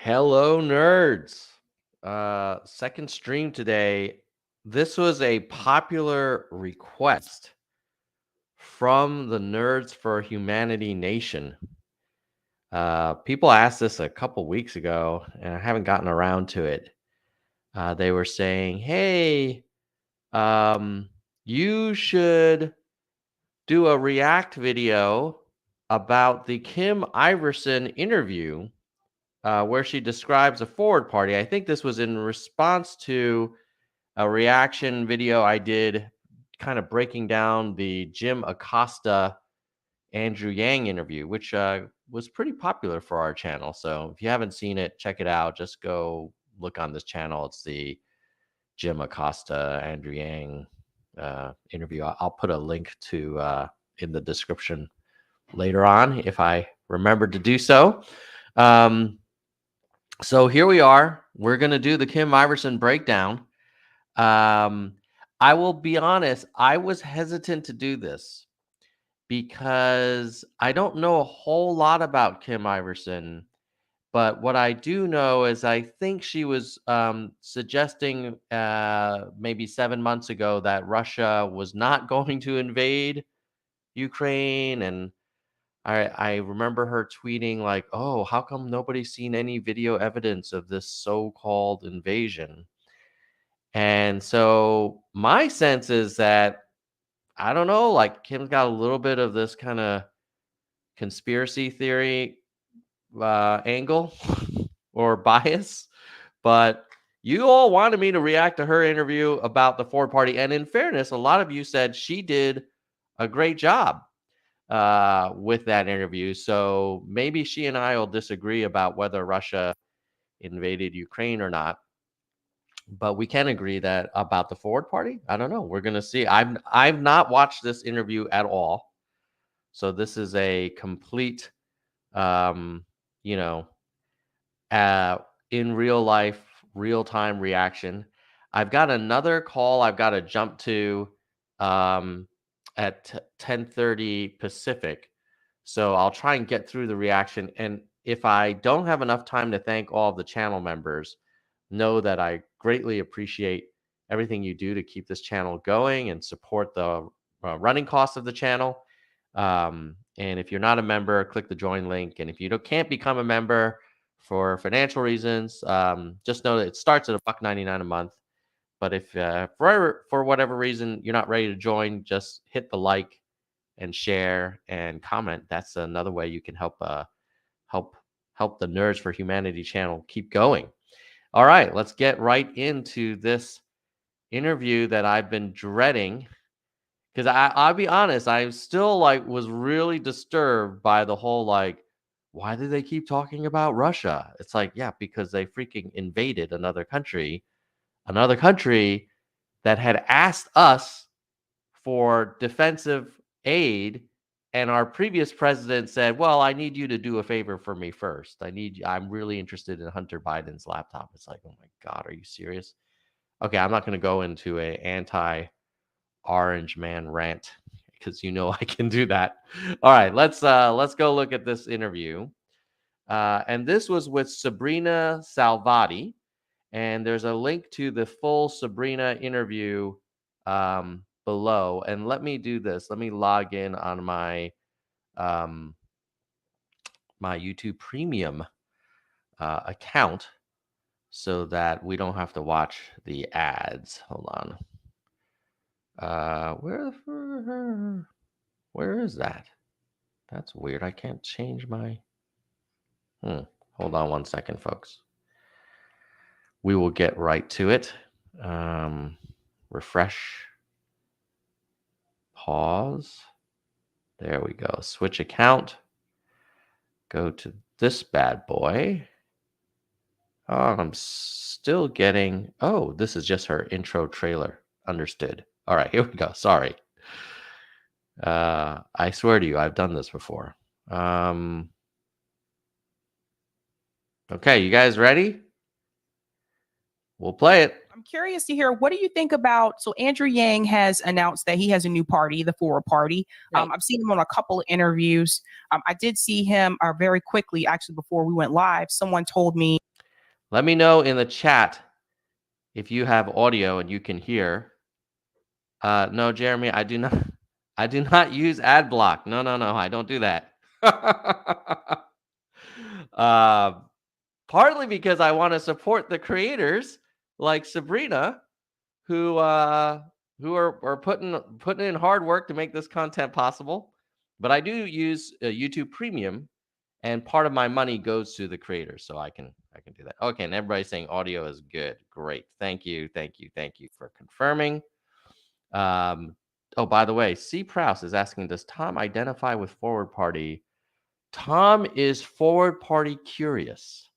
Hello, nerds. Second stream today. This was a popular request from the Nerds for Humanity Nation. People asked this a couple weeks ago, and I haven't gotten around to it. They were saying, hey, you should do a react video about the Kim Iverson interview where she describes a forward party. I think this was in response to a reaction video I did kind of breaking down the Jim Acosta Andrew Yang interview, which was pretty popular for our channel. So if you haven't seen it, check it out. Just go look on this channel. It's the Jim Acosta Andrew Yang interview. I'll put a link to in the description later on if I remember to do so. So here we are. We're going to do the Kim Iverson breakdown. I will be honest, I was hesitant to do this because I don't know a whole lot about Kim Iverson. But what I do know is I think she was suggesting maybe 7 months ago that Russia was not going to invade Ukraine. And I remember her tweeting like, oh, how come nobody's seen any video evidence of this so-called invasion? And so my sense is that, I don't know, like Kim's got a little bit of this kind of conspiracy theory angle or bias, but you all wanted me to react to her interview about the Ford party. And in fairness, a lot of you said she did a great job with that interview. So maybe she and I will disagree about whether Russia invaded Ukraine or not. But we can agree that about the Ford party. I don't know. We're gonna see. I've not watched this interview at all, so this is a complete, you know, in real life, real time reaction. I've got another call I've got to jump to at 10:30 Pacific. So I'll try and get through the reaction. And if I don't have enough time to thank all of the channel members, know that I greatly appreciate everything you do to keep this channel going and support the running costs of the channel. And if you're not a member, click the join link. And if you can't become a member for financial reasons, just know that it starts at $1.99 a month. But if for whatever reason you're not ready to join, just hit the like and share and comment. That's another way you can help help the Nerds for Humanity channel keep going. All right, let's get right into this interview that I've been dreading, because I'll be honest, I still was really disturbed by the whole why do they keep talking about Russia? It's like, yeah, because they freaking invaded another country that had asked us for defensive aid, and our previous president said, well, I need you to do a favor for me first. I'm really interested in Hunter Biden's laptop. It's like, oh my God, are you serious? Okay, I'm not going to go into a anti-orange man rant because I can do that. All right, let's go look at this interview. And this was with Sabrina Salvati. And there's a link to the full Sabrina interview below. And let me do this. Let me log in on my my YouTube Premium account so that we don't have to watch the ads. Hold on. Where is that? That's weird. I can't change my. Hold on one second, folks. We will get right to it. Refresh. Pause. There we go. Switch account. Go to this bad boy. Oh, I'm still getting. Oh, this is just her intro trailer. Understood. All right, here we go. Sorry. I swear to you, I've done this before. Okay, you guys ready? We'll play it. I'm curious to hear, what do you think about, so Andrew Yang has announced that he has a new party, the Forward Party. Right. I've seen him on a couple of interviews. I did see him very quickly, actually, before we went live. Someone told me. Let me know in the chat if you have audio and you can hear. No, Jeremy, I do not. I do not use ad block. No, I don't do that. uh, Partly because I want to support the creators like Sabrina, who are putting in hard work to make this content possible. But I do use YouTube Premium, and part of my money goes to the creators, so I can do that. Okay, and everybody's saying audio is good. Great, thank you for confirming. Oh, by the way, C. Prouse is asking, does Tom identify with Forward Party? Tom is Forward Party curious,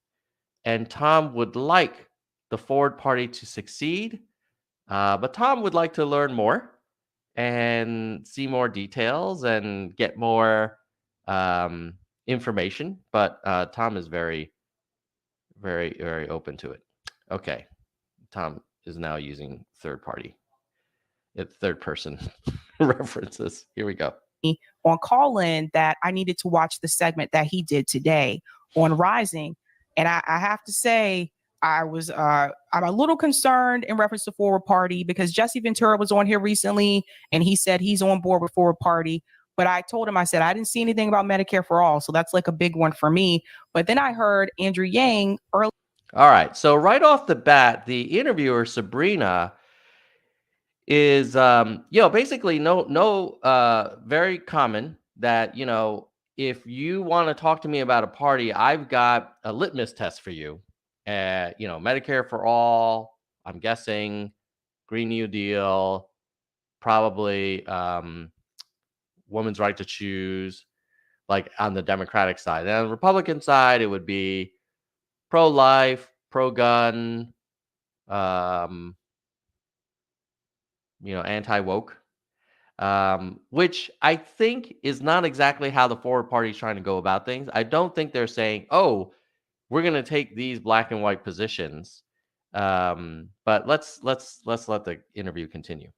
and Tom would like the Forward Party to succeed, but Tom would like to learn more and see more details and get more information. But Tom is very, very, very open to it. Okay, Tom is now using third person references. Here we go. On Call-In that I needed to watch the segment that he did today on Rising. And I have to say, I'm a little concerned in reference to Forward Party because Jesse Ventura was on here recently and he said he's on board with Forward Party. But I told him, I said, I didn't see anything about Medicare for All. So that's like a big one for me. But then I heard Andrew Yang earlier. All right. So right off the bat, the interviewer, Sabrina, is basically very common that if you want to talk to me about a party, I've got a litmus test for you. Medicare for All, I'm guessing, Green New Deal, probably women's right to choose, like on the Democratic side. And on the Republican side, it would be pro-life, pro-gun, anti-woke, which I think is not exactly how the Forward Party is trying to go about things. I don't think they're saying, oh, we're going to take these black and white positions. But let's let the interview continue.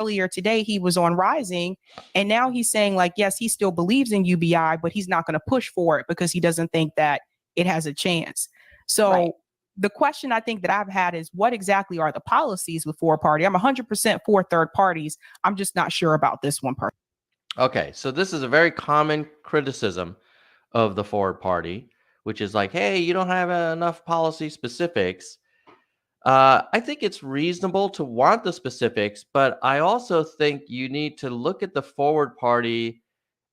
Earlier today, he was on Rising, and now he's saying, like, yes, he still believes in UBI, but he's not going to push for it because he doesn't think that it has a chance. So right. The question I think that I've had is, what exactly are the policies with Forward Party? I'm 100% for third parties. I'm just not sure about this one part. Okay, so this is a very common criticism of the Forward Party, which is like, hey, you don't have enough policy specifics. I think it's reasonable to want the specifics, but I also think you need to look at the Forward Party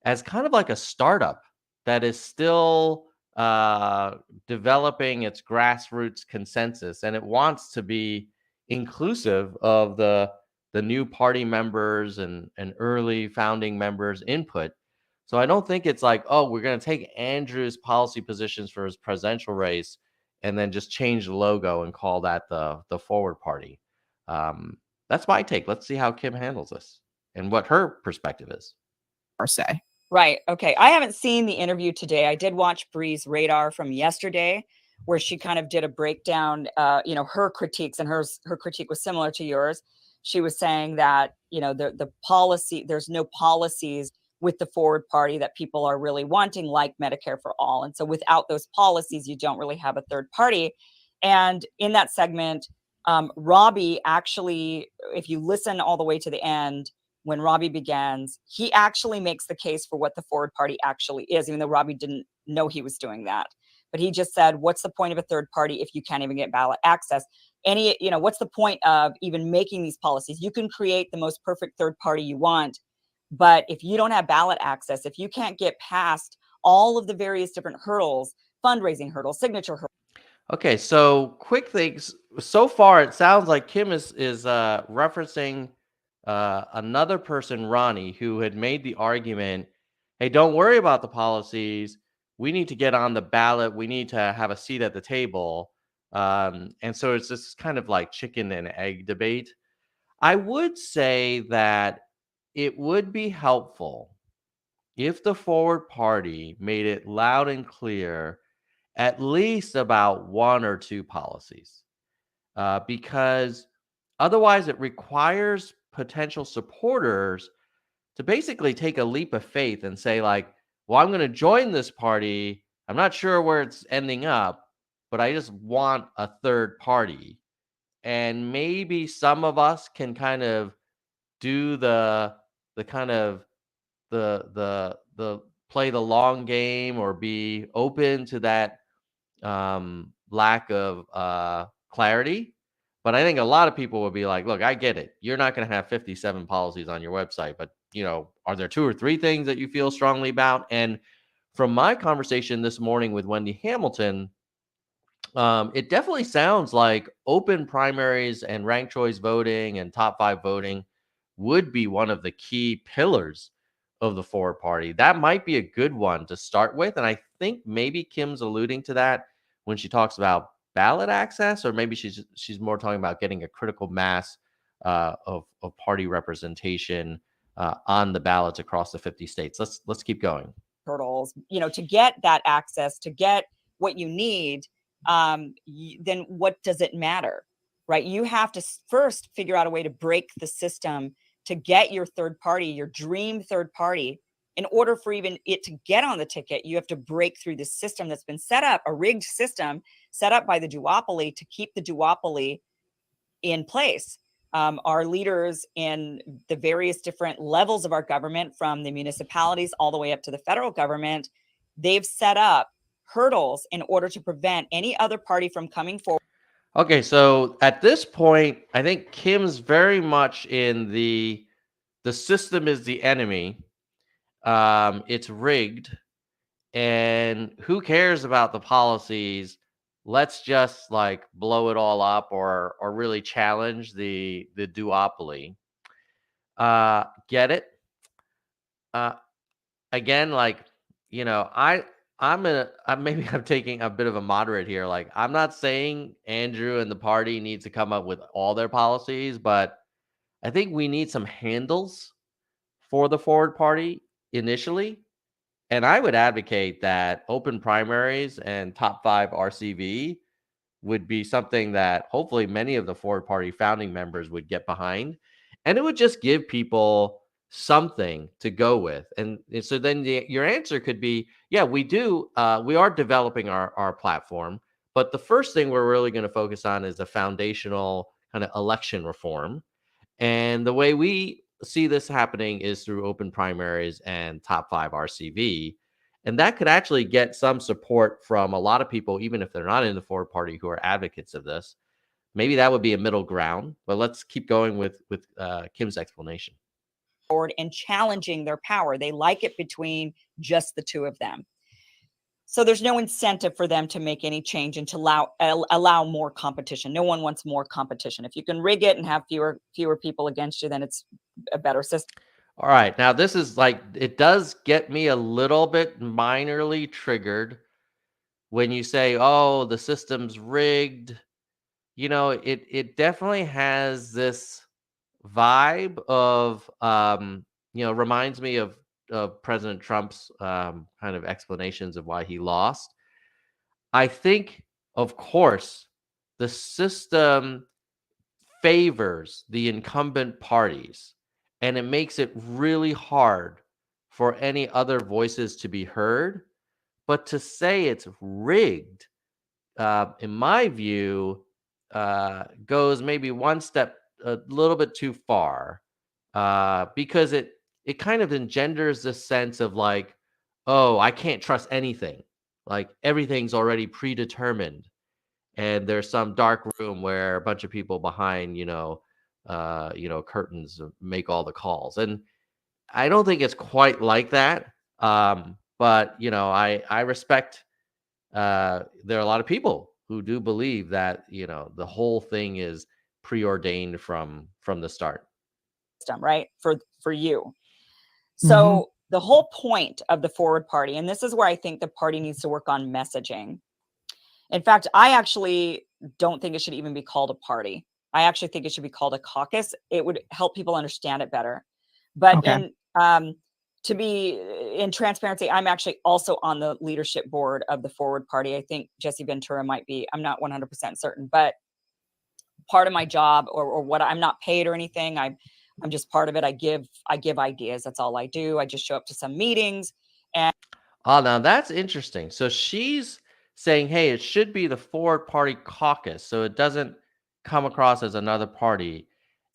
as kind of like a startup that is still developing its grassroots consensus, and it wants to be inclusive of the new party members and early founding members' input. So I don't think it's like, oh, we're going to take Andrew's policy positions for his presidential race and then just change the logo and call that the Forward Party. That's my take. Let's see how Kim handles this and what her perspective is. Per se. Right. Okay. I haven't seen the interview today. I did watch Bree's Radar from yesterday, where she kind of did a breakdown, her critiques, and her critique was similar to yours. She was saying that, the policy, there's no policies with the Forward Party that people are really wanting, like Medicare for All. And so without those policies, you don't really have a third party. And in that segment, Robbie actually, if you listen all the way to the end, when Robbie begins, he actually makes the case for what the Forward Party actually is, even though Robbie didn't know he was doing that. But he just said, what's the point of a third party if you can't even get ballot access? What's the point of even making these policies? You can create the most perfect third party you want, but if you don't have ballot access, if you can't get past all of the various different hurdles, fundraising hurdles, signature hurdles. Okay, so quick things. So far, it sounds like Kim is referencing another person, Ronnie, who had made the argument, hey, don't worry about the policies. We need to get on the ballot. We need to have a seat at the table. And so it's this kind of like chicken and egg debate. I would say that it would be helpful if the Forward Party made it loud and clear at least about one or two policies, because otherwise it requires potential supporters to basically take a leap of faith and say, like, well, I'm going to join this party. I'm not sure where it's ending up, but I just want a third party. And maybe some of us can kind of do the kind of the play the long game or be open to that lack of clarity. But I think a lot of people would be like, look, I get it. You're not going to have 57 policies on your website, but are there 2 or 3 things that you feel strongly about? And from my conversation this morning with Wendy Hamilton, it definitely sounds like open primaries and ranked choice voting and top 5 voting would be one of the key pillars of the Forward Party. That might be a good one to start with. And I think maybe Kim's alluding to that when she talks about ballot access, or maybe she's more talking about getting a critical mass of party representation on the ballots across the 50 states. Let's keep going. Hurdles, to get that access, to get what you need, then what does it matter, right? You have to first figure out a way to break the system to get your third party, your dream third party. In order for even it to get on the ticket, you have to break through the system that's been set up, a rigged system set up by the duopoly to keep the duopoly in place. Our leaders in the various different levels of our government, from the municipalities all the way up to the federal government, they've set up hurdles in order to prevent any other party from coming forward. Okay, so at this point, I think Kim's very much in the system is the enemy. It's rigged, and who cares about the policies? Let's just like blow it all up, or really challenge the duopoly. Get it? Again, like, maybe I'm taking a bit of a moderate here. Like, I'm not saying Andrew and the party needs to come up with all their policies, but I think we need some handles for the Forward Party initially. And I would advocate that open primaries and top 5 RCV would be something that hopefully many of the Forward Party founding members would get behind. And it would just give people something to go with. And so then your answer could be, yeah, we are developing our platform. But the first thing we're really going to focus on is a foundational kind of election reform. And the way we see this happening is through open primaries and top 5 RCV. And that could actually get some support from a lot of people, even if they're not in the Forward Party, who are advocates of this. Maybe that would be a middle ground, but let's keep going with Kim's explanation. And challenging their power. They like it between just the two of them. So there's no incentive for them to make any change and to allow more competition. No one wants more competition. If you can rig it and have fewer people against you, then it's a better system. All right. Now, this is like, it does get me a little bit minorly triggered when you say, oh, the system's rigged. It definitely has this vibe of, reminds me of President Trump's kind of explanations of why he lost. I think, of course, the system favors the incumbent parties, and it makes it really hard for any other voices to be heard. But to say it's rigged, in my view, goes maybe one step a little bit too far, because it kind of engenders this sense of like, oh, I can't trust anything. Like everything's already predetermined, and there's some dark room where a bunch of people behind, curtains make all the calls. And I don't think it's quite like that. But I respect. There are a lot of people who do believe that the whole thing is preordained from the start. Right, for you. So the whole point of the Forward Party, and this is where I think the party needs to work on messaging. In fact, I actually don't think it should even be called a party. I actually think it should be called a caucus. It would help people understand it better. But to be in transparency, I'm actually also on the leadership board of the Forward Party. I think Jesse Ventura might be. I'm not 100% certain, but part of my job, or what, I'm not paid or anything. I'm just part of it. I give ideas. That's all I do. I just show up to some meetings. And oh, now that's interesting. So she's saying, hey, it should be the Forward Party caucus, so it doesn't come across as another party.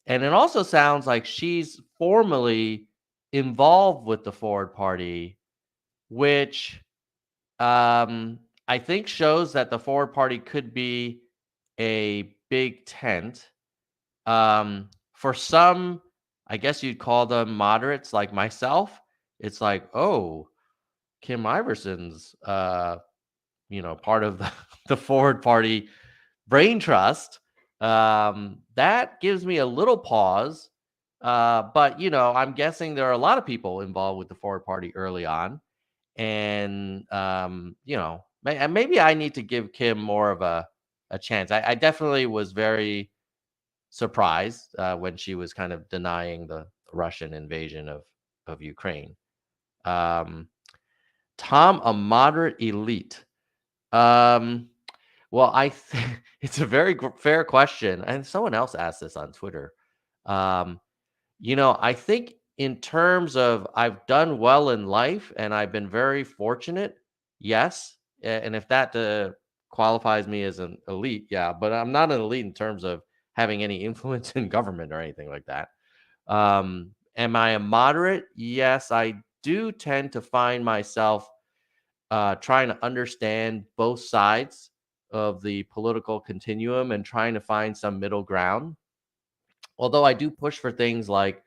And it also sounds like she's formally involved with the Forward Party, which I think shows that the Forward Party could be a big tent. For some, I guess you'd call them moderates like myself. It's like, oh, Kim Iverson's, part of the Forward Party brain trust. That gives me a little pause. But I'm guessing there are a lot of people involved with the Forward Party early on, and maybe I need to give Kim more of a chance. I definitely was very surprised when she was kind of denying the Russian invasion of Ukraine. Tom, a moderate elite. Um, well, I think it's a very fair question, and someone else asked this on Twitter. Um, I think in terms of I've done well in life and I've been very fortunate, yes. And if that qualifies me as an elite, yeah, but I'm not an elite in terms of having any influence in government or anything like that. Am I a moderate? Yes, I do tend to find myself trying to understand both sides of the political continuum and trying to find some middle ground. Although I do push for things like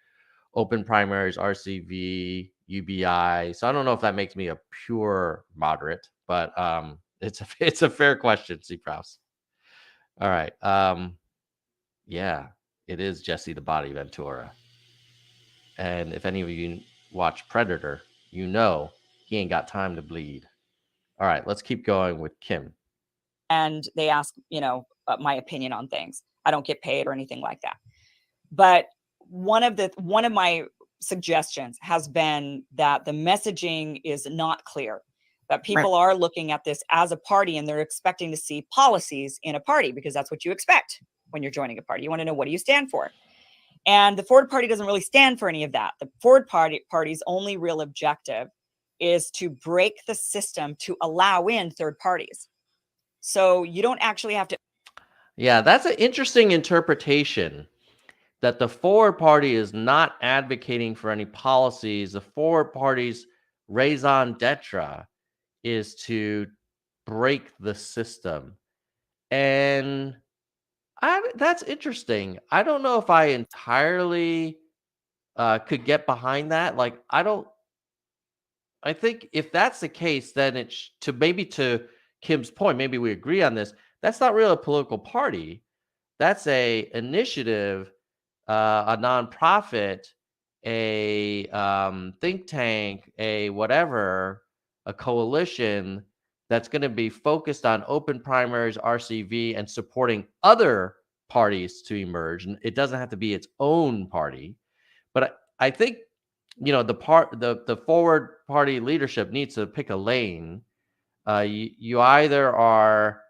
open primaries, RCV, UBI. So I don't know if that makes me a pure moderate, but it's a fair question, C. Prouse. All right. Yeah, it is Jesse the Body Ventura. And if any of you watch Predator, you know he ain't got time to bleed. All right, let's keep going with Kim. And they ask, my opinion on things. I don't get paid or anything like that. But one of my suggestions has been that the messaging is not clear, that people are looking at this as a party and they're expecting to see policies in a party, because that's what you expect when you're joining a party. You want to know, what do you stand for? And the Forward Party doesn't really stand for any of that. The Forward Party's only real objective is to break the system to allow in third parties. So you don't actually have to. Yeah, that's an interesting interpretation, that the Forward Party is not advocating for any policies. The Forward Party's raison d'etre is to break the system. And that's interesting. I don't know if I entirely could get behind that. Like, I think if that's the case, then it's to Kim's point, maybe we agree on this. That's not really a political party. That's a initiative, a nonprofit, a think tank, a whatever, a coalition that's going to be focused on open primaries, RCV, and supporting other parties to emerge. And it doesn't have to be its own party. But I think the Forward Party leadership needs to pick a lane. You either are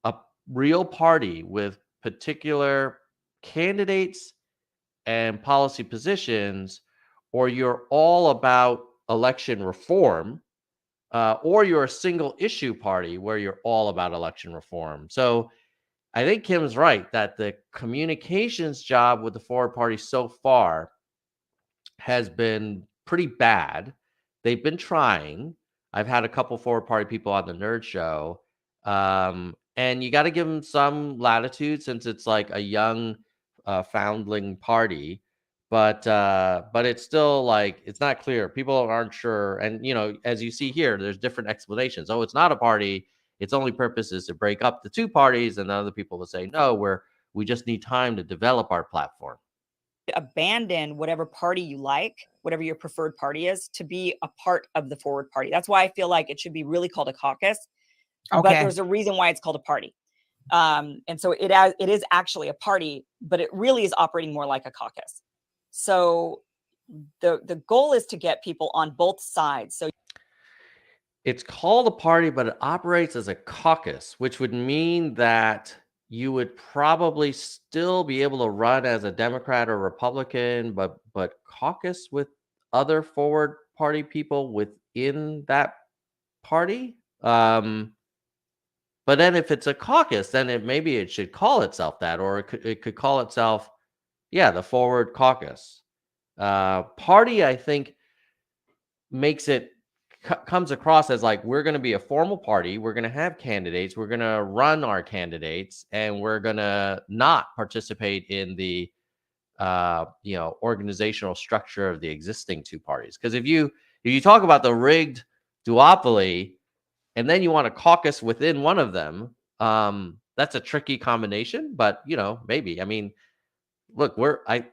a real party with particular candidates and policy positions, or you're all about election reform, or you're a single issue party where you're all about election reform. So I think Kim's right that the communications job with the Forward Party so far has been pretty bad. They've been trying. I've had a couple Forward Party people on the Nerd Show, and you got to give them some latitude since it's like a young foundling party. But it's still like it's not clear. People aren't sure, and as you see here, there's different explanations. Oh, it's not a party. Its only purpose is to break up the two parties, and other people will say, no, we just need time to develop our platform. Abandon whatever party you like, whatever your preferred party is, to be a part of the Forward Party. That's why I feel like it should be really called a caucus. Okay. But there's a reason why it's called a party. And so it is actually a party, but it really is operating more like a caucus. So the goal is to get people on both sides. So it's called a party, but it operates as a caucus, which would mean that you would probably still be able to run as a Democrat or Republican, but caucus with other Forward Party people within that party. But then if it's a caucus, then maybe it should call itself that, or it could call itself, the Forward Caucus. Party, I think, makes it comes across as like we're going to be a formal party, we're going to have candidates, we're going to run our candidates, and we're going to not participate in the organizational structure of the existing two parties. Because if you talk about the rigged duopoly and then you want to caucus within one of them, that's a tricky combination. But maybe. I mean, look, I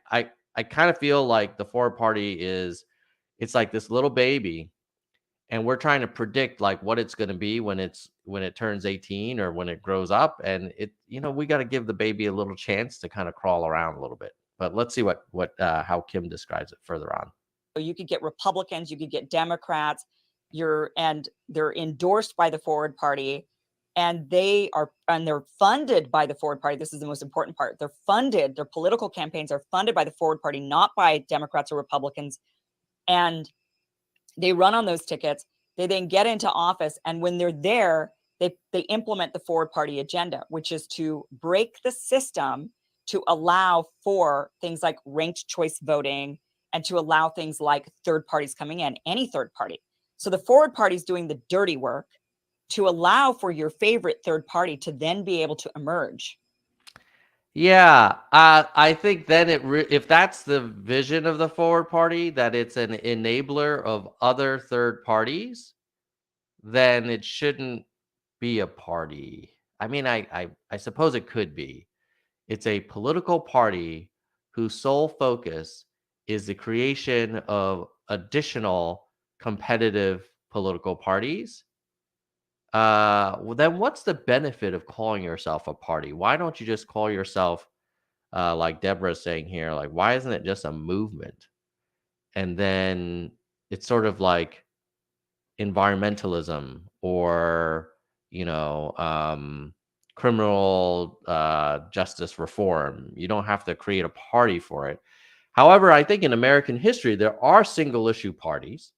kind of feel like the Forward Party it's like this little baby, and we're trying to predict like what it's going to be when it turns 18 or when it grows up, and we got to give the baby a little chance to kind of crawl around a little bit. But let's see what how Kim describes it further on. You could get Republicans, you could get Democrats, and they're endorsed by the Forward Party, and they're funded by the Forward Party. This is the most important part. They're funded, their political campaigns are funded by the Forward Party, not by Democrats or Republicans. And they run on those tickets. They then get into office, and when they're there, they implement the Forward Party agenda, which is to break the system to allow for things like ranked choice voting and to allow things like third parties coming in, any third party. So the Forward Party is doing the dirty work to allow for your favorite third party to then be able to emerge. Yeah, I think then if that's the vision of the Forward Party, that it's an enabler of other third parties, then it shouldn't be a party. I mean, I suppose it could be. It's a political party whose sole focus is the creation of additional competitive political parties. Well, then what's the benefit of calling yourself a party? Why don't you just call yourself, like Deborah's saying here, like, why isn't it just a movement? And then it's sort of like environmentalism or, criminal justice reform. You don't have to create a party for it. However, I think in American history, there are single issue parties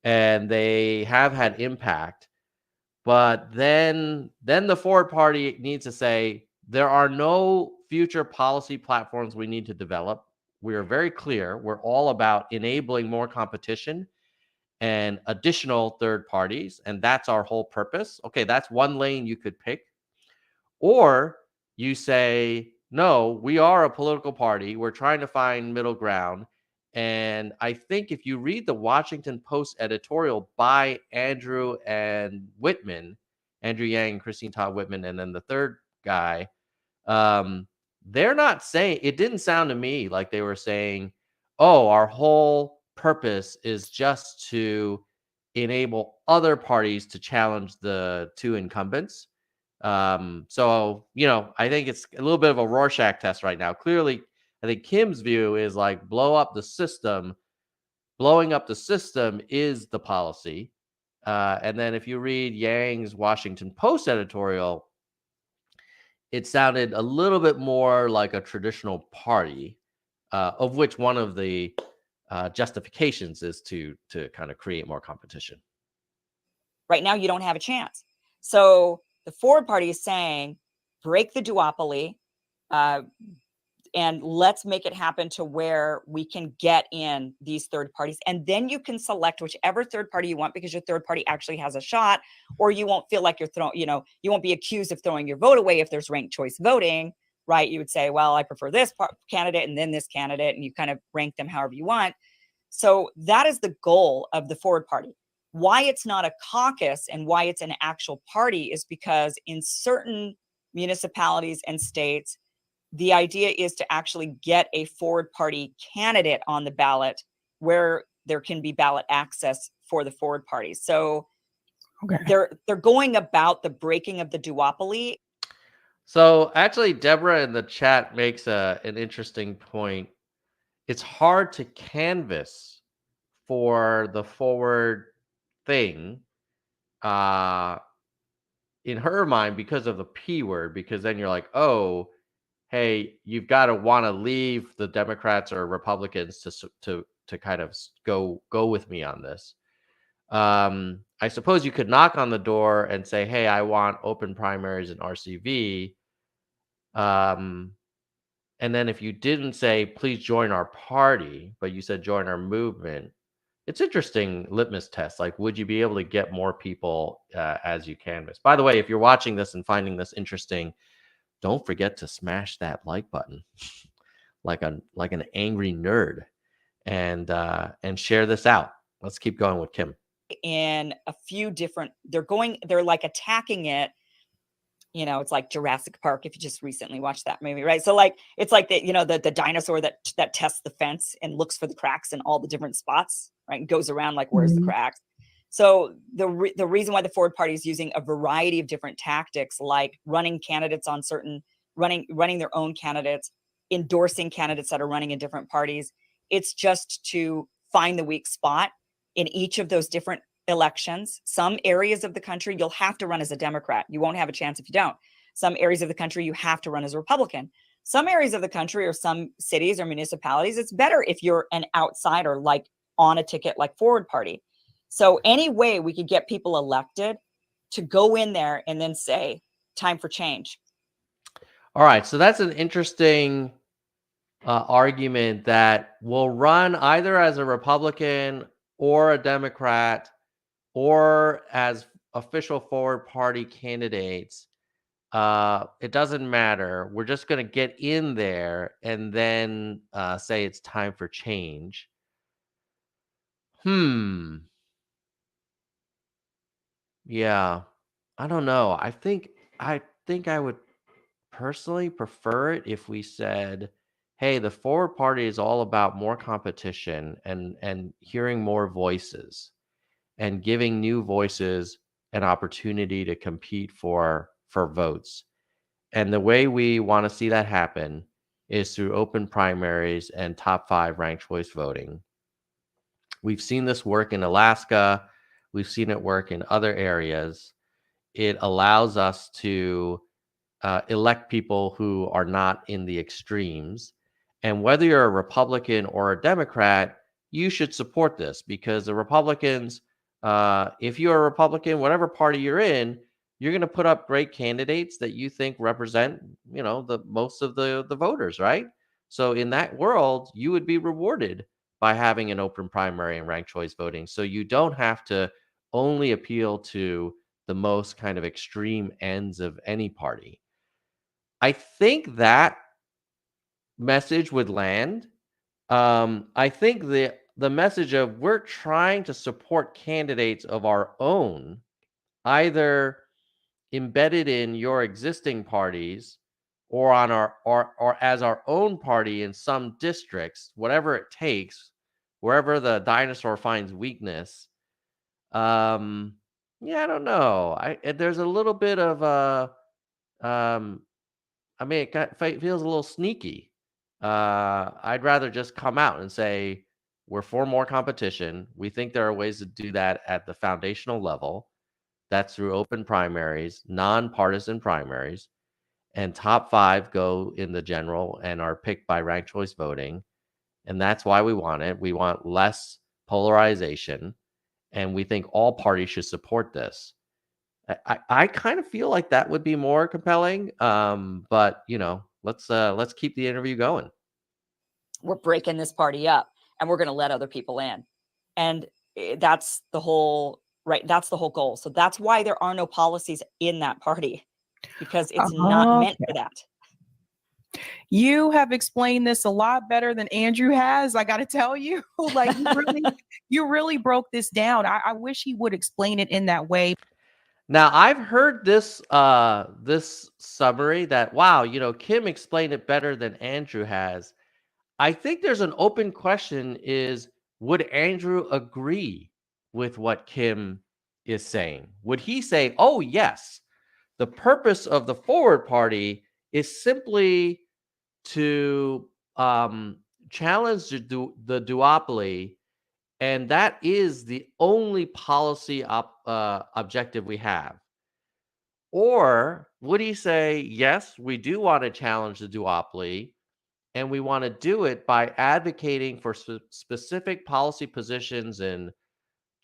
and they have had impact. But then the Forward Party needs to say there are no future policy platforms we need to develop. We are very clear. We're all about enabling more competition and additional third parties, and that's our whole purpose. Okay, that's one lane you could pick. Or you say, no, we are a political party. We're trying to find middle ground. And I think if you read the Washington Post editorial by Andrew and Whitman, Andrew Yang, Christine Todd Whitman, and then the third guy, they're not saying, it didn't sound to me like they were saying, oh, our whole purpose is just to enable other parties to challenge the two incumbents. So, I think it's a little bit of a Rorschach test right now. Clearly, I think Kim's view is like blow up the system. Blowing up the system is the policy. And then if you read Yang's Washington Post editorial, it sounded a little bit more like a traditional party, of which one of the justifications is to kind of create more competition. Right now, you don't have a chance. So the Forward Party is saying, break the duopoly, and let's make it happen to where we can get in these third parties. And then you can select whichever third party you want because your third party actually has a shot, or you won't feel like you're you won't be accused of throwing your vote away if there's ranked choice voting, right? You would say, well, I prefer this candidate and then this candidate, and you kind of rank them however you want. So that is the goal of the Forward Party. Why it's not a caucus and why it's an actual party is because in certain municipalities and states, the idea is to actually get a Forward Party candidate on the ballot where there can be ballot access for the Forward Party. So they're going about the breaking of the duopoly. So actually, Deborah in the chat makes an interesting point. It's hard to canvass for the Forward thing in her mind because of the P word, because then you're like, oh, hey, you've got to want to leave the Democrats or Republicans to kind of go with me on this. I suppose you could knock on the door and say, "Hey, I want open primaries in RCV." Um, and then if you didn't say, "Please join our party," but you said, "Join our movement," it's interesting litmus test. Like, would you be able to get more people as you canvass? By the way, if you're watching this and finding this interesting, don't forget to smash that like button like an angry nerd, and share this out. Let's keep going with Kim. In a few different, they're like attacking it. It's like Jurassic Park, if you just recently watched that movie, right? So like, it's like the dinosaur that tests the fence and looks for the cracks in all the different spots, right? And goes around like, where's the Mhm. cracks? So the reason why the Forward Party is using a variety of different tactics, like running candidates on running their own candidates, endorsing candidates that are running in different parties, it's just to find the weak spot in each of those different elections. Some areas of the country, you'll have to run as a Democrat. You won't have a chance if you don't. Some areas of the country, you have to run as a Republican. Some areas of the country or some cities or municipalities, it's better if you're an outsider, like on a ticket like Forward Party. So any way we could get people elected to go in there and then say, time for change. All right, so that's an interesting argument that will run either as a Republican or a Democrat or as official Forward Party candidates. It doesn't matter. We're just going to get in there and then say it's time for change. Hmm. Yeah. I don't know. I think I would personally prefer it if we said, "Hey, the Forward Party is all about more competition and hearing more voices and giving new voices an opportunity to compete for votes." And the way we want to see that happen is through open primaries and top 5 ranked choice voting. We've seen this work in Alaska. We've seen it work in other areas. It allows us to elect people who are not in the extremes. And whether you're a Republican or a Democrat, you should support this because the Republicans, if you're a Republican, whatever party you're in, you're going to put up great candidates that you think represent, the most of the voters, right? So in that world, you would be rewarded by having an open primary and ranked choice voting. So you don't have to only appeal to the most kind of extreme ends of any party. I think that message would land. I think the message of we're trying to support candidates of our own, either embedded in your existing parties or on our or as our own party in some districts, whatever it takes, wherever the dinosaur finds weakness. Um, yeah, I don't know. There's a little bit of um I mean, it feels a little sneaky. I'd rather just come out and say, we're for more competition. We think there are ways to do that at the foundational level. That's through open primaries, nonpartisan primaries, and top 5 go in the general and are picked by ranked choice voting. And that's why we want it. We want less polarization, and we think all parties should support this. I kind of feel like that would be more compelling. But let's keep the interview going. We're breaking this party up and we're going to let other people in. And that's the whole, right? That's the whole goal. So that's why there are no policies in that party, because it's not meant Okay. for that. You have explained this a lot better than Andrew has. I got to tell you, like you really broke this down. I wish he would explain it in that way. Now I've heard this summary that, wow, Kim explained it better than Andrew has. I think there's an open question: is would Andrew agree with what Kim is saying? Would he say, "Oh yes, the purpose of the Forward Party is simply to challenge the duopoly, and that is the only policy objective we have"? Or would he say, "Yes, we do want to challenge the duopoly, and we want to do it by advocating for specific policy positions in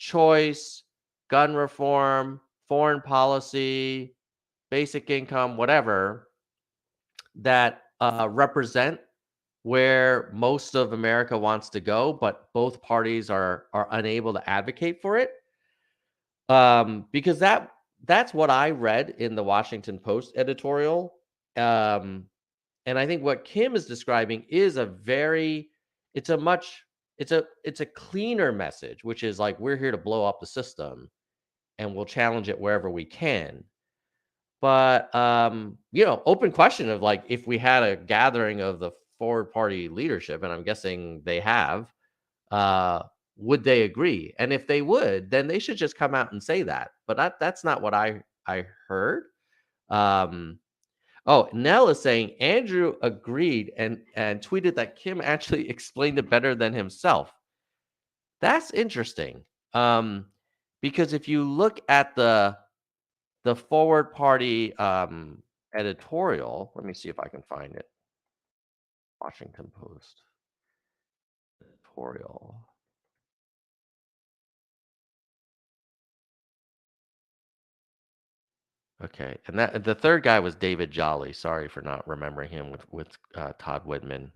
choice, gun reform, foreign policy, basic income, whatever, that represent where most of America wants to go, but both parties are unable to advocate for it. Because that's what I read in the Washington Post editorial. And I think what Kim is describing is it's a much it's a cleaner message, which is like, we're here to blow up the system and we'll challenge it wherever we can. But open question of, like, if we had a gathering of the forward party leadership, and I'm guessing they have, would they agree? And if they would, then they should just come out and say that. But that's not what I heard. Nell is saying Andrew agreed and tweeted that Kim actually explained it better than himself. That's interesting. Because if you look at the forward party editorial, let me see if I can find it. Washington Post editorial. Okay, and that the third guy was David Jolly. Sorry for not remembering him with Todd Whitman.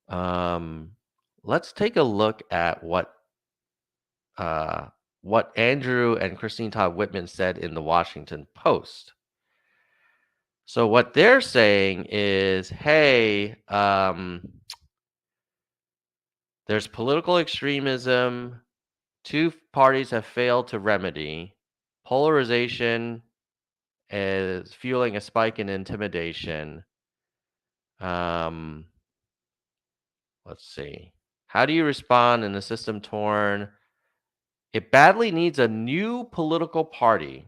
Let's take a look at what Andrew and Christine Todd Whitman said in the Washington Post. So what they're saying is, hey, there's political extremism. Two parties have failed to remedy. Polarization is fueling a spike in intimidation. Let's see. How do you respond in a system torn? It badly needs a new political party,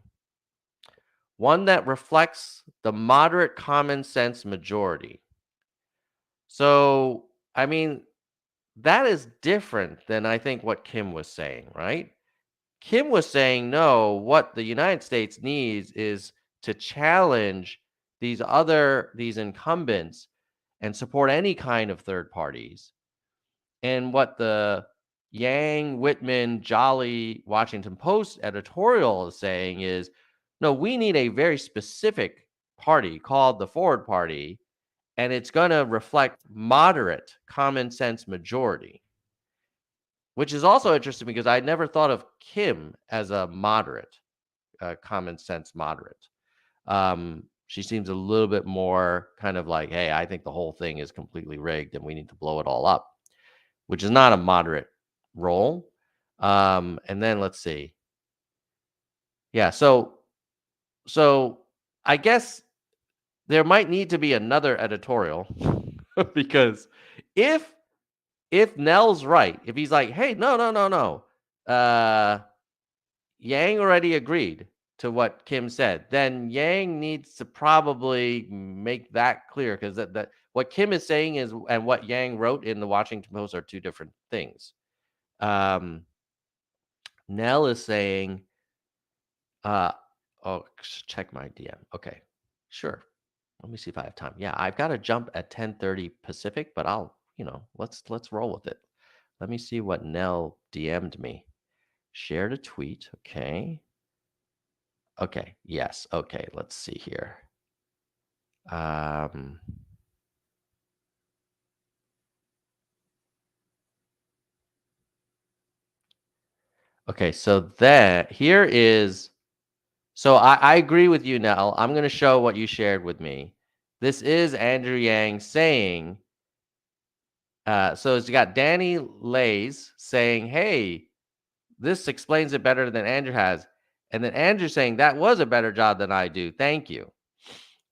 one that reflects the moderate common sense majority. So, I mean, that is different than I think what Kim was saying, right? Kim was saying, no, what the United States needs is to challenge these incumbents and support any kind of third parties. And what the Yang, Whitman, Jolly, Washington Post editorial is saying is, no, we need a very specific party called the Forward Party, and it's going to reflect moderate common sense majority. Which is also interesting because I never thought of Kim as a moderate, common sense moderate. She seems a little bit more kind of like, hey, I think the whole thing is completely rigged and we need to blow it all up, which is not a moderate role. And then let's see. Yeah, so I guess there might need to be another editorial because if Nell's right, if he's like, hey, no, Yang already agreed to what Kim said, then Yang needs to probably make that clear, because that what Kim is saying is, and what Yang wrote in the Washington Post are two different things. Nell is saying, check my DM. Okay, sure. Let me see if I have time. Yeah, I've got to jump at 10:30 Pacific, but I'll, let's roll with it. Let me see what Nell DM'd me. Shared a tweet. Okay. Okay. Yes. Okay. Let's see here. Okay. So here is. So I agree with you, Nell. I'm going to show what you shared with me. This is Andrew Yang saying. So it's got Danny Lays saying, "Hey, this explains it better than Andrew has," and then Andrew saying, "That was a better job than I do. Thank you."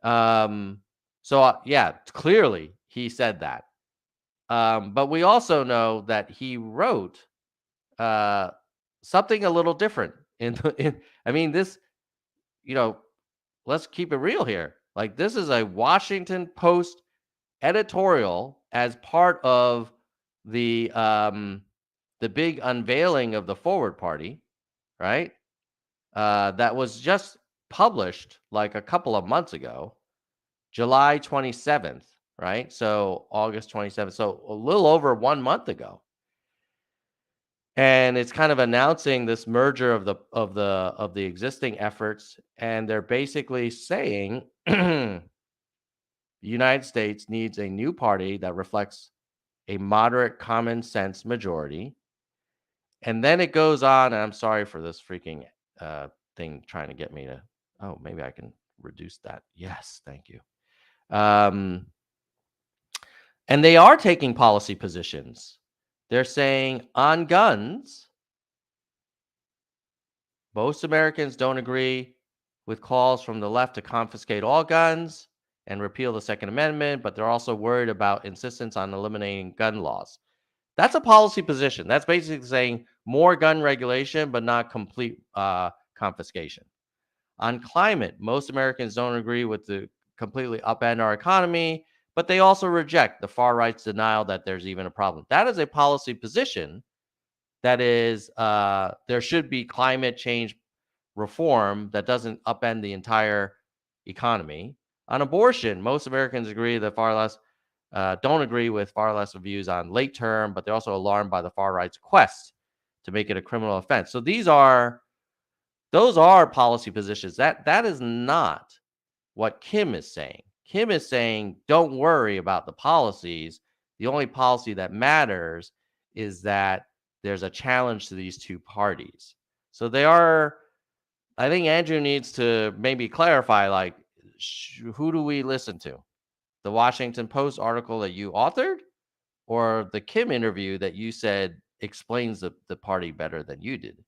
So yeah, clearly he said that. But we also know that he wrote something a little different. I mean, this, let's keep it real here. Like, this is a Washington Post editorial as part of the big unveiling of the Forward Party, right? That was just published like a couple of months ago, July 27th, right? So August 27th. So a little over 1 month ago. and it's kind of announcing this merger of the existing efforts, and they're basically saying the United States needs a new party that reflects a moderate common sense majority. And then it goes on, and I'm sorry for this freaking thing trying to get me to, oh, maybe I can reduce that. Yes, thank you. And they are taking policy positions. They're saying on guns, most Americans don't agree with calls from the left to confiscate all guns and repeal the Second Amendment, but they're also worried about insistence on eliminating gun laws. That's a policy position. That's basically saying more gun regulation, but not complete confiscation. On climate, most Americans don't agree with the completely upend our economy, but they also reject the far right's denial that there's even a problem. That is a policy position. That is, there should be climate change reform that doesn't upend the entire economy. On abortion, most Americans agree that far less don't agree with far less views on late term, but they're also alarmed by the far right's quest to make it a criminal offense. So those are policy positions. That is not what Kim is saying. Kim is saying, don't worry about the policies. The only policy that matters is that there's a challenge to these two parties. So they are, I think Andrew needs to maybe clarify, like, who do we listen to? The Washington Post article that you authored, or the Kim interview that you said explains the party better than you did?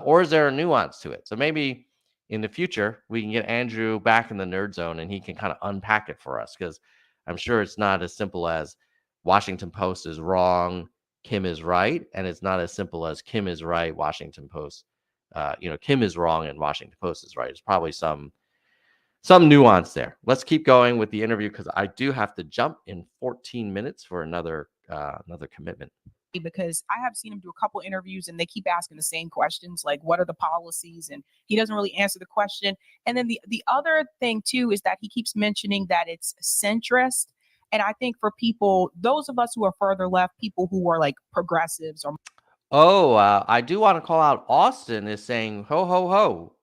Or is there a nuance to it? So maybe in the future, we can get Andrew back in the nerd zone and he can kind of unpack it for us, because I'm sure it's not as simple as Washington Post is wrong, Kim is right. And it's not as simple as Kim is right, Washington Post, Kim is wrong and Washington Post is right. It's probably some nuance there. Let's keep going with the interview, because I do have to jump in 14 minutes for another commitment. Because I have seen him do a couple interviews and they keep asking the same questions, like what are the policies, and he doesn't really answer the question. And then the other thing too is that he keeps mentioning that it's centrist. And I think for people, those of us who are further left, people who are like progressives or I do want to call out Austin is saying, ho, ho, ho.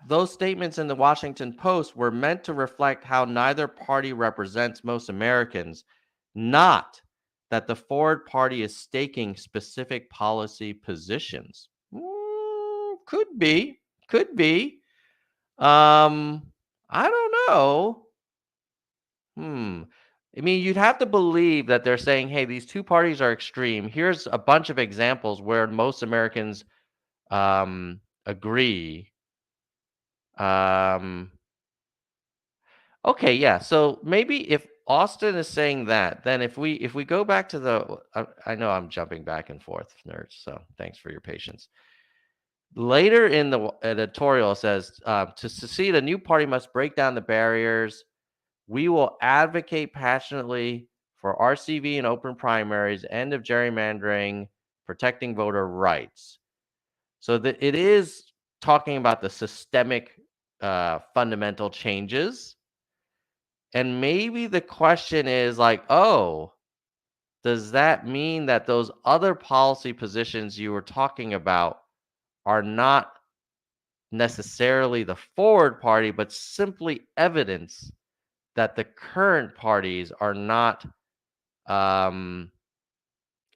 Those statements in the Washington Post were meant to reflect how neither party represents most Americans, not that the forward party is staking specific policy positions. Could be. I don't know. I mean, you'd have to believe that they're saying, hey, these two parties are extreme. Here's a bunch of examples where most Americans agree. Okay, yeah. So maybe if Austin is saying that, then if we go back to I know I'm jumping back and forth, nerds. So thanks for your patience. Later in the editorial, it says to succeed, a new party must break down the barriers. We will advocate passionately for RCV and open primaries, end of gerrymandering, protecting voter rights. So it is talking about the systemic fundamental changes. And maybe the question is like, oh, does that mean that those other policy positions you were talking about are not necessarily the forward party, but simply evidence that the current parties are not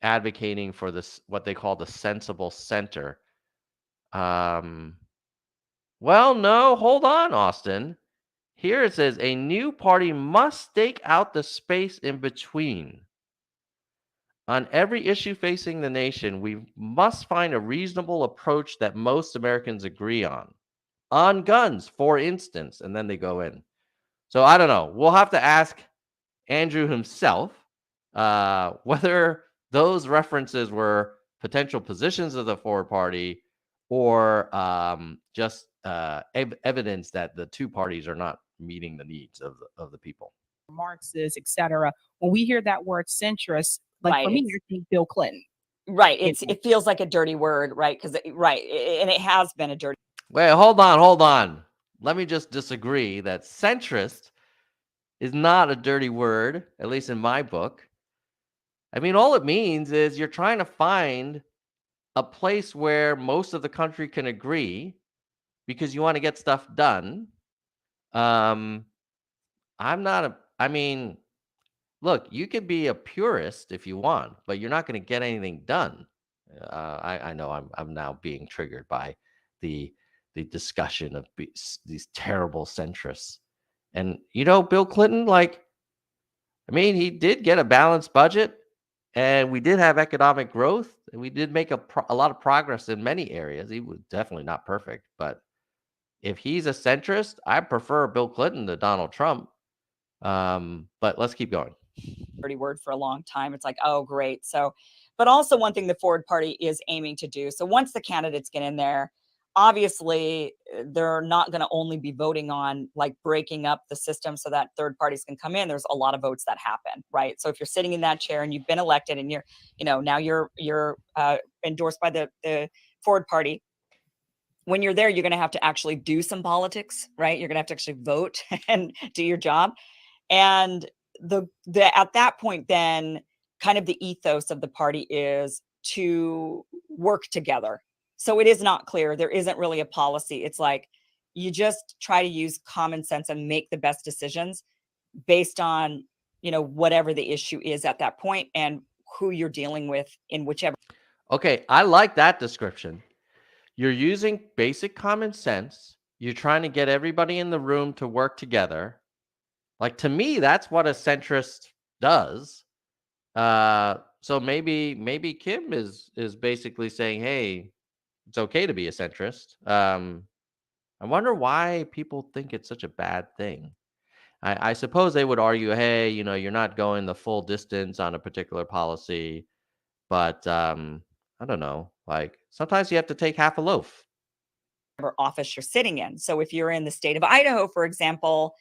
advocating for this, what they call the sensible center? Well, no, hold on, Austin. Here it says a new party must stake out the space in between. On every issue facing the nation, we must find a reasonable approach that most Americans agree on. On guns, for instance, and then they go in. So I don't know. We'll have to ask Andrew himself whether those references were potential positions of the forward party or just evidence that the two parties are not meeting the needs of the people. Marxists, etc. When we hear that word centrist, like Right, for me, I think Bill Clinton. Right. It feels like a dirty word, right? Because and it has been a dirty. Wait, hold on. Let me just disagree that centrist is not a dirty word, at least in my book. I mean, all it means is you're trying to find a place where most of the country can agree because you want to get stuff done. Um, I mean, look, you could be a purist if you want, but you're not going to get anything done. I know I'm now being triggered by the discussion of these terrible centrists. And Bill Clinton, like, I mean, he did get a balanced budget, and we did have economic growth, and we did make a lot of progress in many areas. He was definitely not perfect, but if he's a centrist, I prefer Bill Clinton to Donald Trump. But let's keep going. Dirty word for a long time. It's like, oh, great. So, but also one thing the Forward Party is aiming to do. So once the candidates get in there, obviously they're not going to only be voting on like breaking up the system so that third parties can come in. There's a lot of votes that happen, right? So if you're sitting in that chair and you've been elected and you're, now you're endorsed by the Forward Party, when you're there, you're going to have to actually do some politics, right? You're going to have to actually vote and do your job. And the at that point, then kind of the ethos of the party is to work together. So it is not clear. There isn't really a policy. It's like you just try to use common sense and make the best decisions based on, whatever the issue is at that point and who you're dealing with in whichever. Okay, I like that description. You're using basic common sense. You're trying to get everybody in the room to work together. Like, to me, that's what a centrist does. So maybe Kim is basically saying, hey, it's okay to be a centrist. I wonder why people think it's such a bad thing. I suppose they would argue, hey, you're not going the full distance on a particular policy, but I don't know. Like, sometimes you have to take half a loaf. Office you're sitting in. So if you're in the state of Idaho, for example,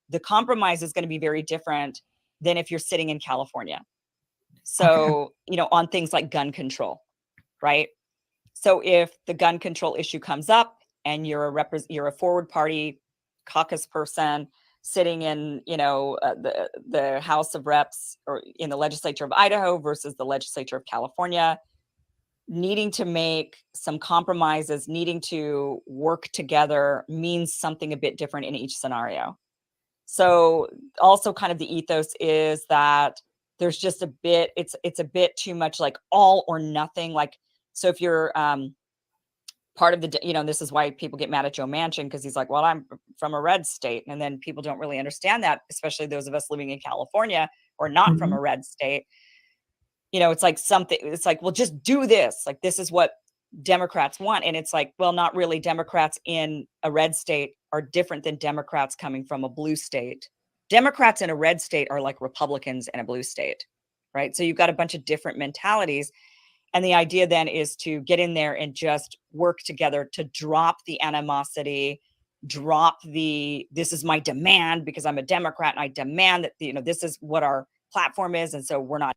the compromise is going to be very different than if you're sitting in California. So, on things like gun control, right? So if the gun control issue comes up and you're a Forward Party caucus person sitting in, the House of Reps or in the legislature of Idaho versus the legislature of California, needing to make some compromises, needing to work together means something a bit different in each scenario. So also kind of the ethos is that there's just a bit, it's a bit too much like all or nothing. Like, so if you're part of the, this is why people get mad at Joe Manchin, because he's like, well, I'm from a red state. And then people don't really understand that, especially those of us living in California or not from a red state. It's like it's like, well, just do this. Like, this is what Democrats want. And it's like, well, not really. Democrats in a red state are different than Democrats coming from a blue state. Democrats in a red state are like Republicans in a blue state, right? So you've got a bunch of different mentalities. And the idea then is to get in there and just work together to drop the animosity, drop this is my demand because I'm a Democrat and I demand that, this is what our platform is. And so we're not.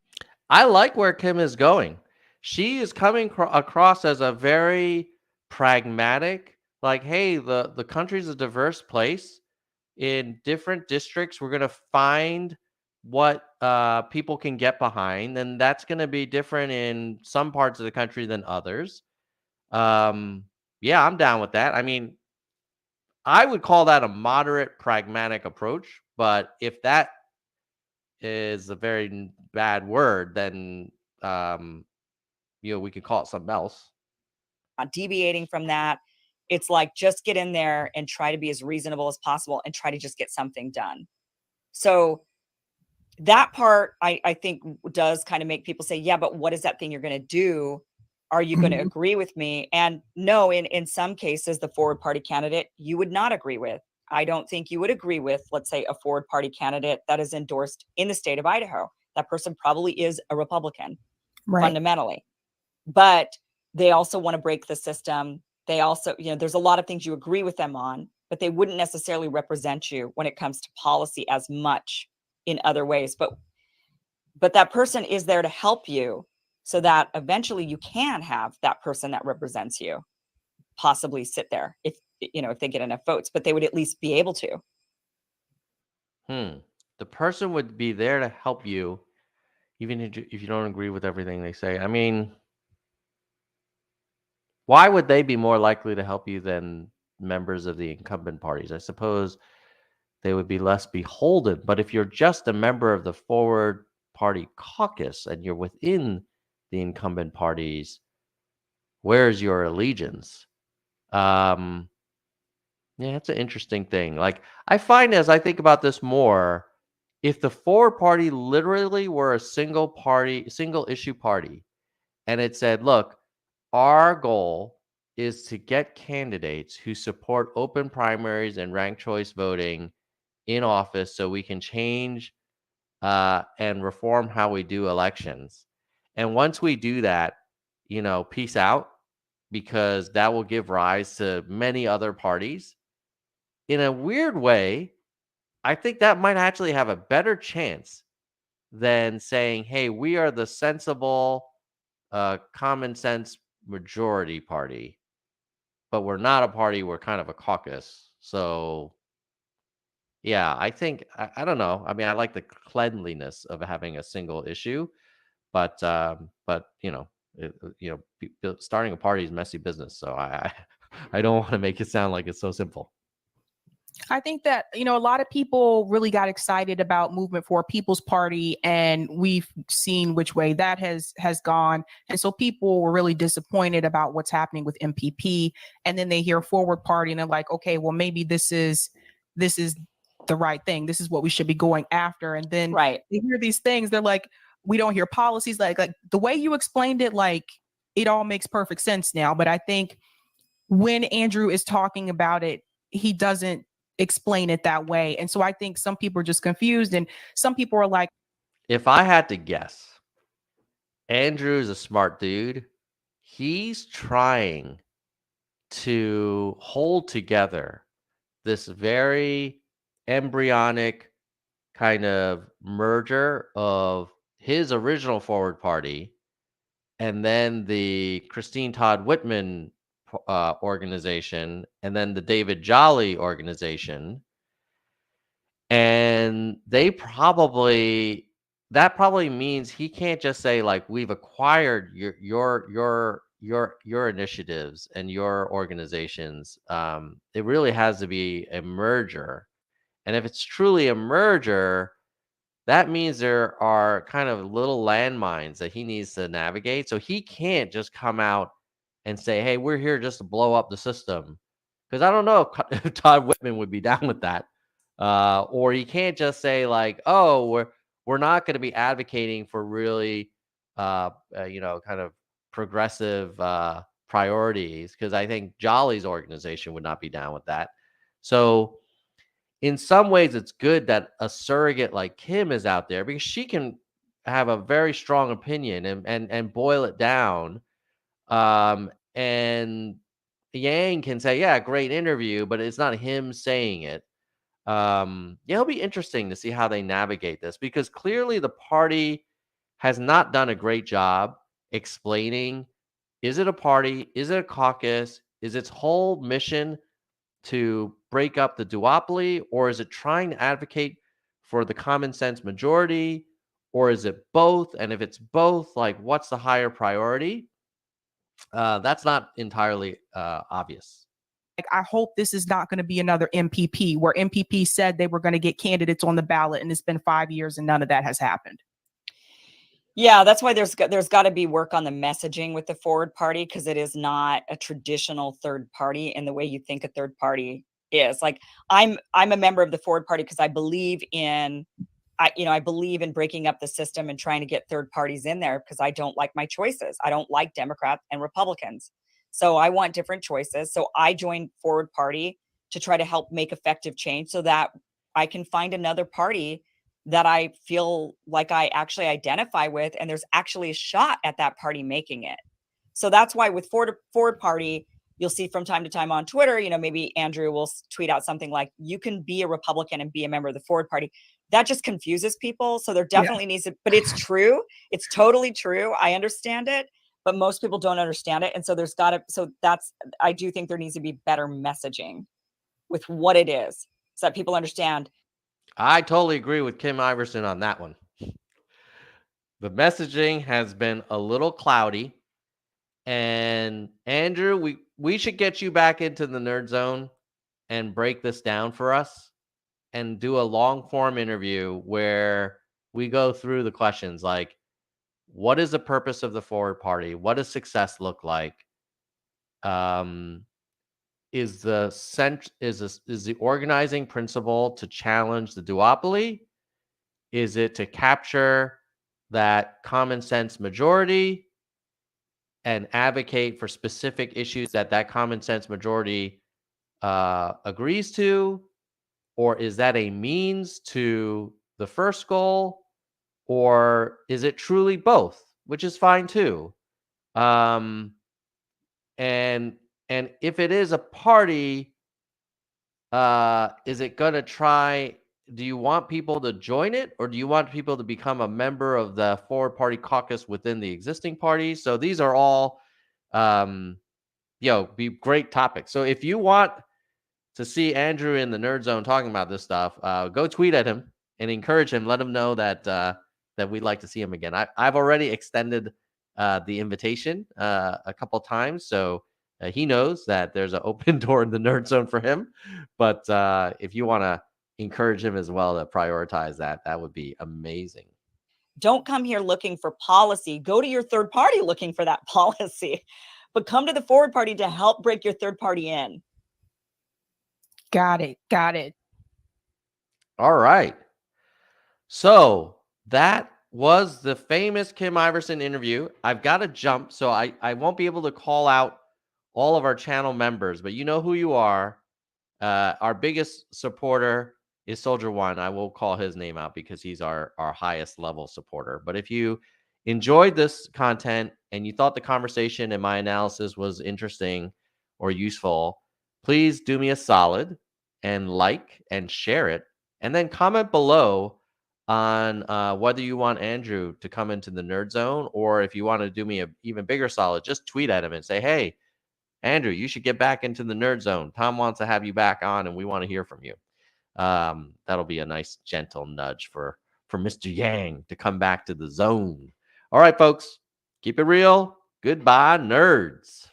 I like where Kim is going. She is coming across as a very pragmatic, like, hey, the country's a diverse place. In different districts, we're going to find what people can get behind, and that's going to be different in some parts of the country than others. Yeah, I'm down with that. I mean, I would call that a moderate, pragmatic approach, but if that is a very bad word, then we could call it something else. Not deviating from that. It's like, just get in there and try to be as reasonable as possible and try to just get something done. So that part, I think, does kind of make people say, yeah, but what is that thing you're going to do? Are you going to agree with me? And no, in some cases, the Forward Party candidate, you would not agree with. I don't think you would agree with, let's say, a Forward Party candidate that is endorsed in the state of Idaho. That person probably is a Republican, right, fundamentally. But they also want to break the system. They also, there's a lot of things you agree with them on, but they wouldn't necessarily represent you when it comes to policy as much in other ways. But that person is there to help you so that eventually you can have that person that represents you possibly sit there if they get enough votes, but they would at least be able to. The person would be there to help you. even if you don't agree with everything they say. I mean, why would they be more likely to help you than members of the incumbent parties? I suppose they would be less beholden. But if you're just a member of the forward party caucus and you're within the incumbent parties, where's your allegiance? Um, yeah, it's an interesting thing. Like, I find as I think about this more, if the forward party literally were a single party, single issue party, and it said, look, our goal is to get candidates who support open primaries and ranked choice voting in office so we can change and reform how we do elections. And once we do that, peace out, because that will give rise to many other parties. In a weird way, I think that might actually have a better chance than saying, hey, we are the sensible, common sense majority party, but we're not a party, we're kind of a caucus. So yeah, I think I don't know. I mean, I like the cleanliness of having a single issue, but starting a party is messy business. So I don't want to make it sound like it's so simple. I think that, a lot of people really got excited about Movement for a People's Party, and we've seen which way that has gone. And so people were really disappointed about what's happening with MPP. And then they hear Forward Party and they're like, okay, well, maybe this is the right thing. This is what we should be going after. And then Right. they hear these things, they're like, we don't hear policies like the way you explained it, like it all makes perfect sense now. But I think when Andrew is talking about it, he doesn't explain it that way. And so I think some people are just confused, and some people are like, if I had to guess, Andrew is a smart dude. He's trying to hold together this very embryonic kind of merger of his original forward party and then the Christine Todd Whitman organization and then the David Jolly organization. And that probably means he can't just say like we've acquired your initiatives and your organizations. It really has to be a merger. And if it's truly a merger, that means there are kind of little landmines that he needs to navigate. So he can't just come out and say, hey, we're here just to blow up the system. Because I don't know if Todd Whitman would be down with that. Or he can't just say, like, oh, we're not going to be advocating for really, kind of progressive priorities. Because I think Jolly's organization would not be down with that. So in some ways it's good that a surrogate like Kim is out there because she can have a very strong opinion and boil it down. And Yang can say, yeah, great interview, but it's not him saying it. Yeah, it'll be interesting to see how they navigate this because clearly the party has not done a great job explaining, is it a party? Is it a caucus? Is its whole mission to break up the duopoly, or is it trying to advocate for the common sense majority, or is it both? And if it's both, like, what's the higher priority? That's not entirely obvious. like, I hope this is not going to be another MPP where MPP said they were going to get candidates on the ballot, and it's been 5 years and none of that has happened. Yeah, that's why there's got to be work on the messaging with the Forward Party, because it is not a traditional third party in the way you think a third party is. Like I'm a member of the Forward Party because I believe in breaking up the system and trying to get third parties in there because I don't like my choices. I don't like Democrats and Republicans. So I want different choices. So I joined Forward Party to try to help make effective change so that I can find another party that I feel like I actually identify with, and there's actually a shot at that party making it. So that's why with Forward Party, you'll see from time to time on Twitter, maybe Andrew will tweet out something like, you can be a Republican and be a member of the Forward Party. That just confuses people. So there definitely needs to, but it's true. It's totally true. I understand it, but most people don't understand it. And so I do think there needs to be better messaging with what it is so that people understand. I totally agree with Kim Iverson on that one. The messaging has been a little cloudy. And Andrew, we should get you back into the nerd zone and break this down for us and do a long form interview where we go through the questions like, what is the purpose of the forward party? What does success look like? Um, is the organizing principle to challenge the duopoly? Is it to capture that common sense majority and advocate for specific issues that common sense majority agrees to? Or is that a means to the first goal? Or is it truly both, which is fine too? Um, and and if it is a party, is it going to try? Do you want people to join it, or do you want people to become a member of the forward party caucus within the existing parties? So these are all, um, be great topics. So if you want to see Andrew in the nerd zone talking about this stuff, go tweet at him and encourage him. Let him know that we'd like to see him again. I've already extended the invitation a couple times, so he knows that there's an open door in the nerd zone for him. But if you want to encourage him as well to prioritize that, that would be amazing. Don't come here looking for policy. Go to your third party looking for that policy, but come to the forward party to help break your third party in. Got it. Got it. All right. So that was the famous Kim Iverson interview. I've got to jump, so I won't be able to call out all of our channel members, but you know who you are. Our biggest supporter is Soldier One. I will call his name out because he's our highest level supporter. But if you enjoyed this content and you thought the conversation and my analysis was interesting or useful, please do me a solid and like and share it. And then comment below on whether you want Andrew to come into the nerd zone, or if you want to do me an even bigger solid, just tweet at him and say, hey, Andrew, you should get back into the nerd zone. Tom wants to have you back on, and we want to hear from you. That'll be a nice, gentle nudge for Mr. Yang to come back to the zone. All right, folks, keep it real. Goodbye, nerds.